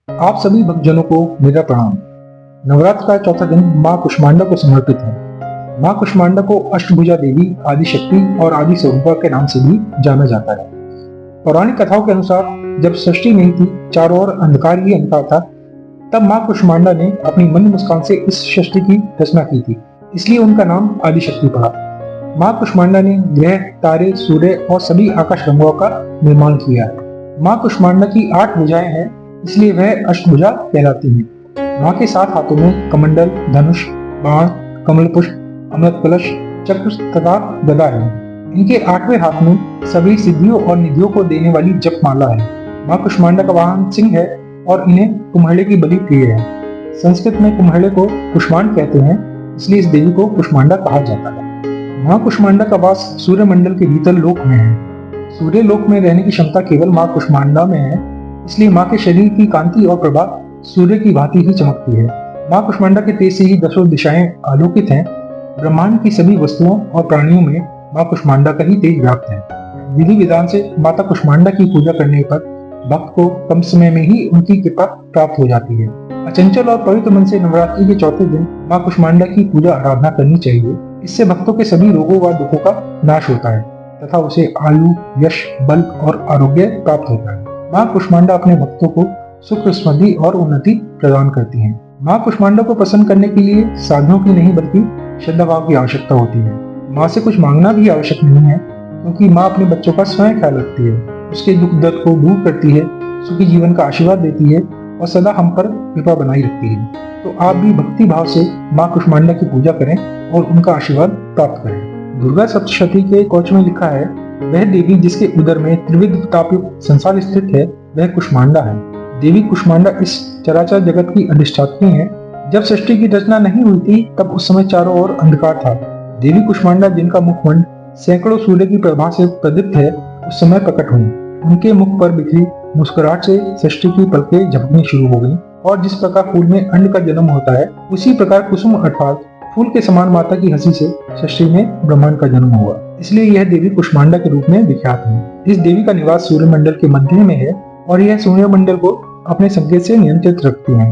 आप सभी भक्तजनों को मेरा प्रणाम। नवरात्र का चौथा दिन माँ कुष्मांडा को समर्पित है। माँ कुष्मांडा को अष्टभुजा देवी, आदि शक्ति और आदि स्वरूपा के नाम से भी जाना जाता है। पौराणिक कथाओं के अनुसार जब सृष्टि नहीं थी, चारों ओर अंधकार ही अंधकार था, तब माँ कुष्मांडा ने अपनी मंद मुस्कान से इस सृष्टि की रचना की थी, इसलिए उनका नाम आदि शक्ति पड़ा। माँ कुष्मांडा ने ग्रह, तारे, सूर्य और सभी आकाश गंगों का निर्माण किया है। माँ कुष्मांडा की 8 भुजाएं हैं, इसलिए वह अष्टभुजा कहलाती हैं। माँ के 7 हाथों में कमंडल, धनुष, बाण, कमल पुष्प, अमृत कलश, चक्र तथा गदा है। इनके 8वें हाथ में सभी सिद्धियों और निधियों को देने वाली जप माला है। माँ कुष्मांडा का वाहन सिंह है और इन्हें कुम्हड़े की बलि प्रिय है। संस्कृत में कुम्हड़े को कुष्मांड कहते हैं, इसलिए इस देवी को कुष्मांडा कहा जाता है। माँ कुष्मांडा का वास सूर्य मंडल के भीतर लोक में है। सूर्य लोक में रहने की क्षमता केवल माँ कुष्मांडा में है, इसलिए माँ के शरीर की कांति और प्रभा सूर्य की भांति ही चमकती है। माँ कुष्मांडा के तेज से ही 10 दिशाएं आलोकित हैं। ब्रह्मांड की सभी वस्तुओं और प्राणियों में माँ कुष्मांडा का ही तेज व्याप्त है। विधि विधान से माता कुष्मांडा की पूजा करने पर भक्त को कम समय में ही उनकी कृपा प्राप्त हो जाती है। अचंचल और पवित्र मन से नवरात्रि के चौथे दिन माँ कुष्मांडा की पूजा आराधना करनी चाहिए। इससे भक्तों के सभी रोगों व दुखों का नाश होता है तथा उसे आयु, यश, बल और आरोग्य प्राप्त होता है। माँ कुष्मांडा अपने भक्तों को सुख, समृद्धि और उन्नति प्रदान करती हैं। माँ कुष्मांडा को प्रसन्न करने के लिए साधनों की नहीं बल्कि श्रद्धा भाव की आवश्यकता होती है। माँ से कुछ मांगना भी आवश्यक नहीं है, क्योंकि माँ अपने बच्चों का स्वयं ख्याल रखती है, उसके दुख दर्द को दूर करती है, सुखी जीवन का आशीर्वाद देती है और सदा हम पर कृपा बनाई रखती है। तो आप भी भक्ति भाव से माँ कुष्मांडा की पूजा करें और उनका आशीर्वाद प्राप्त करें। दुर्गा सप्तशती के कवच में लिखा है, वह देवी जिसके उदर में त्रिविध तापयुक्त संसार स्थित है, वह कुष्मांडा है। देवी कुष्मांडा इस चराचर जगत की अधिष्ठात्री है। जब सृष्टि की रचना नहीं हुई थी, तब उस समय चारों ओर अंधकार था। देवी कुष्मांडा, जिनका मुखमंड सैकड़ों सूर्य की प्रभा से प्रदीप्त है, उस समय प्रकट हुई। उनके मुख पर बिखरी मुस्कुराहट से सृष्टि की पलकें झपकनी शुरू हो गईं, और जिस प्रकार फूल में अंड का जन्म होता है, उसी प्रकार कुसुम अर्थात फूल के समान माता की हंसी से सृष्टि में ब्रह्मांड का जन्म हुआ। इसलिए यह देवी कुष्मांडा के रूप में विख्यात है। इस देवी का निवास सूर्य मंडल के मध्य में है और यह सूर्य मंडल को अपने संकेत से नियंत्रित रखती है।